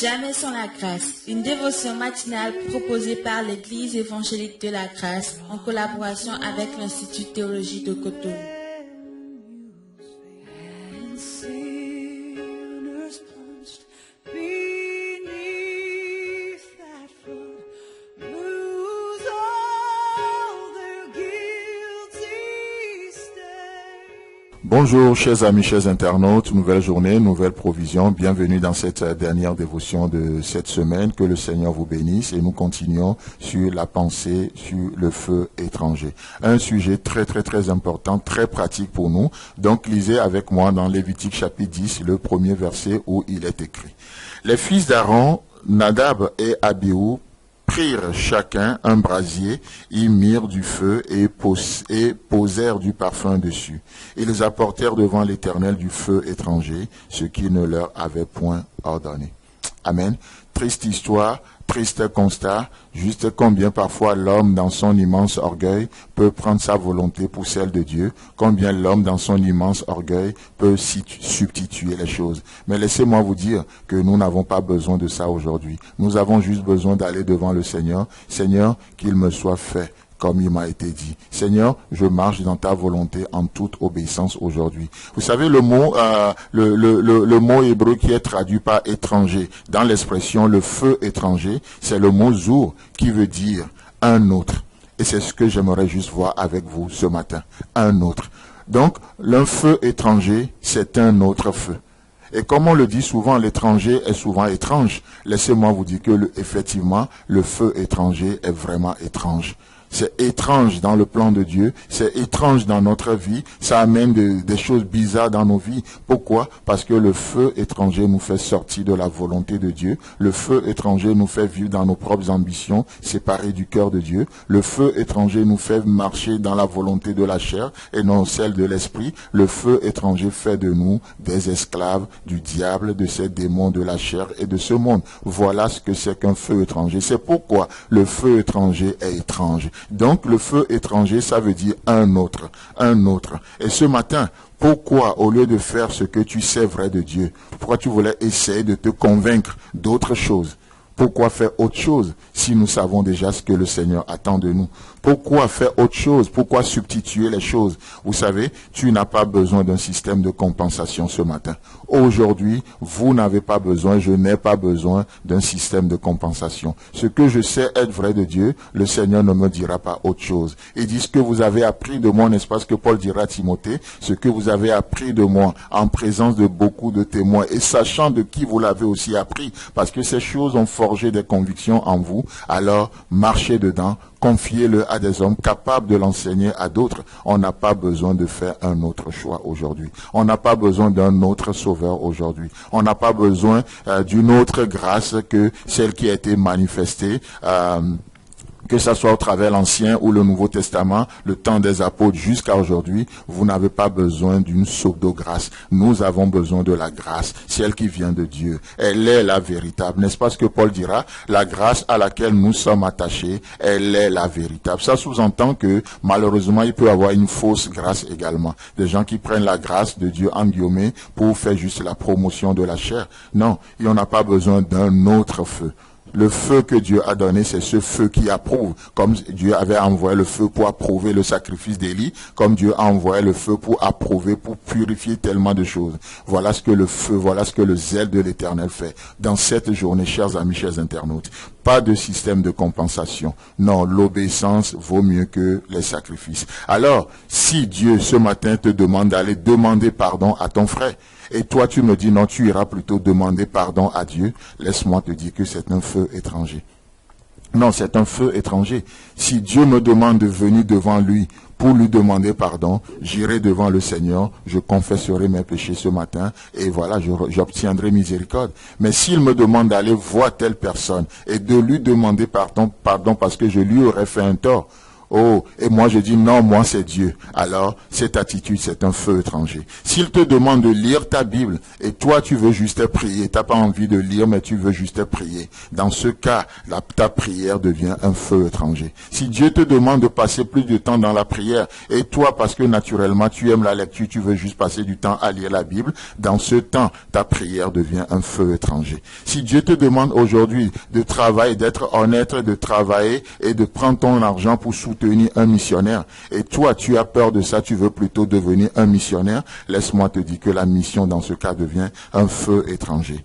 Jamais sans la grâce, une dévotion matinale proposée par l'Église évangélique de la grâce en collaboration avec l'Institut de théologie de Cotonou. Bonjour chers amis, chers internautes, nouvelle journée, nouvelle provision, bienvenue dans cette dernière dévotion de cette semaine, que le Seigneur vous bénisse et nous continuons sur la pensée sur le feu étranger. Un sujet très important, très pratique pour nous, donc lisez avec moi dans Lévitique chapitre 10, le premier verset où il est écrit. Les fils d'Aaron, Nadab et Abihu, prirent chacun un brasier, y mirent du feu et posèrent du parfum dessus. Ils apportèrent devant l'Éternel du feu étranger, ce qu'il ne leur avait point ordonné. Amen. Triste histoire, triste constat, juste combien parfois l'homme dans son immense orgueil peut prendre sa volonté pour celle de Dieu, combien l'homme dans son immense orgueil peut substituer les choses. Mais laissez-moi vous dire que nous n'avons pas besoin de ça aujourd'hui. Nous avons juste besoin d'aller devant le Seigneur. Seigneur, qu'il me soit fait comme il m'a été dit. Seigneur, je marche dans ta volonté en toute obéissance aujourd'hui. Vous savez, le mot hébreu qui est traduit par étranger, dans l'expression le feu étranger, c'est le mot zour qui veut dire un autre. Et c'est ce que j'aimerais juste voir avec vous ce matin. Un autre. Donc, le feu étranger, c'est un autre feu. Et comme on le dit souvent, l'étranger est souvent étrange. Laissez-moi vous dire que effectivement, le feu étranger est vraiment étrange. C'est étrange dans le plan de Dieu, c'est étrange dans notre vie, ça amène des choses bizarres dans nos vies. Pourquoi? Parce que le feu étranger nous fait sortir de la volonté de Dieu, le feu étranger nous fait vivre dans nos propres ambitions, séparés du cœur de Dieu, le feu étranger nous fait marcher dans la volonté de la chair et non celle de l'esprit, le feu étranger fait de nous des esclaves du diable, de ces démons de la chair et de ce monde. Voilà ce que c'est qu'un feu étranger. C'est pourquoi le feu étranger est étrange. Donc le feu étranger, ça veut dire un autre, un autre. Et ce matin, pourquoi au lieu de faire ce que tu sais vrai de Dieu, pourquoi tu voulais essayer de te convaincre d'autre chose? Pourquoi faire autre chose si nous savons déjà ce que le Seigneur attend de nous? Pourquoi faire autre chose? Pourquoi substituer les choses? Vous savez, tu n'as pas besoin d'un système de compensation ce matin. Aujourd'hui, vous n'avez pas besoin, je n'ai pas besoin d'un système de compensation. Ce que je sais être vrai de Dieu, le Seigneur ne me dira pas autre chose. Il dit ce que vous avez appris de moi, n'est-ce pas ce que Paul dira à Timothée? Ce que vous avez appris de moi en présence de beaucoup de témoins et sachant de qui vous l'avez aussi appris, parce que ces choses ont forgé des convictions en vous, alors marchez dedans, confiez-le à des hommes capables de l'enseigner à d'autres. On n'a pas besoin de faire un autre choix aujourd'hui. On n'a pas besoin d'un autre sauveur aujourd'hui. On n'a pas besoin d'une autre grâce que celle qui a été manifestée, que ce soit au travers l'Ancien ou le Nouveau Testament, le temps des apôtres jusqu'à aujourd'hui, vous n'avez pas besoin d'une pseudo-grâce. Nous avons besoin de la grâce, celle qui vient de Dieu. Elle est la véritable. N'est-ce pas ce que Paul dira? La grâce à laquelle nous sommes attachés, elle est la véritable. Ça sous-entend que, malheureusement, il peut y avoir une fausse grâce également. Des gens qui prennent la grâce de Dieu en guillemets pour faire juste la promotion de la chair. Non, il n'y en a pas besoin d'un autre feu. Le feu que Dieu a donné, c'est ce feu qui approuve. Comme Dieu avait envoyé le feu pour approuver le sacrifice d'Élie, comme Dieu a envoyé le feu pour approuver, pour purifier tellement de choses. Voilà ce que le feu, voilà ce que le zèle de l'Éternel fait. Dans cette journée, chers amis, chers internautes, pas de système de compensation. Non, l'obéissance vaut mieux que les sacrifices. Alors, si Dieu, ce matin, te demande d'aller demander pardon à ton frère, et toi tu me dis non, tu iras plutôt demander pardon à Dieu, laisse-moi te dire que c'est un feu étranger. Non, c'est un feu étranger. Si Dieu me demande de venir devant lui pour lui demander pardon, j'irai devant le Seigneur, je confesserai mes péchés ce matin et voilà, j'obtiendrai miséricorde. Mais s'il me demande d'aller voir telle personne et de lui demander pardon parce que je lui aurais fait un tort, Oh, et moi je dis non, moi c'est Dieu. Alors, cette attitude, c'est un feu étranger. S'il te demande de lire ta Bible, et toi tu veux juste prier, t'as pas envie de lire, mais tu veux juste prier. Dans ce cas, ta prière devient un feu étranger. Si Dieu te demande de passer plus de temps dans la prière, et toi, parce que naturellement tu aimes la lecture, tu veux juste passer du temps à lire la Bible, dans ce temps, ta prière devient un feu étranger. Si Dieu te demande aujourd'hui de travailler, d'être honnête, de travailler et de prendre ton argent pour soutenir un missionnaire, et toi tu as peur de ça, tu veux plutôt devenir un missionnaire, laisse-moi te dire que la mission dans ce cas devient un feu étranger.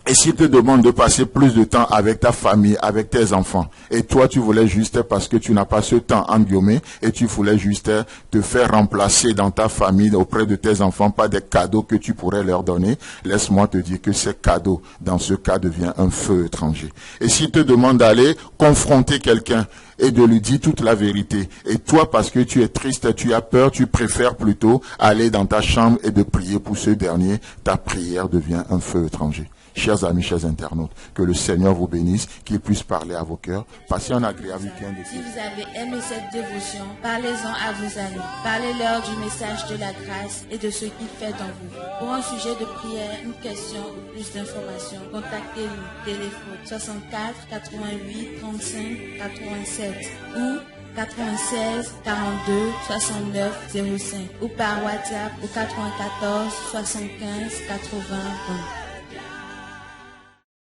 Et s'il te demande de passer plus de temps avec ta famille, avec tes enfants, et toi tu voulais juste, parce que tu n'as pas ce temps en guillemets, et tu voulais juste te faire remplacer dans ta famille auprès de tes enfants par des cadeaux que tu pourrais leur donner, laisse-moi te dire que ces cadeaux, dans ce cas, devient un feu étranger. Et s'il te demande d'aller confronter quelqu'un, et de lui dire toute la vérité. Et toi, parce que tu es triste, tu as peur, tu préfères plutôt aller dans ta chambre et de prier pour ce dernier, ta prière devient un feu étranger. Chers amis, chers internautes, que le Seigneur vous bénisse, qu'il puisse parler à vos cœurs. Passez un agréable week-end. Si vous avez aimé cette dévotion, parlez-en à vos amis. Parlez-leur du message de la grâce et de ce qu'il fait dans vous. Pour un sujet de prière, une question ou plus d'informations, contactez-nous. Téléphone 64 88 35 87 ou 96 42 69 05 ou par WhatsApp au 94 75 80 20.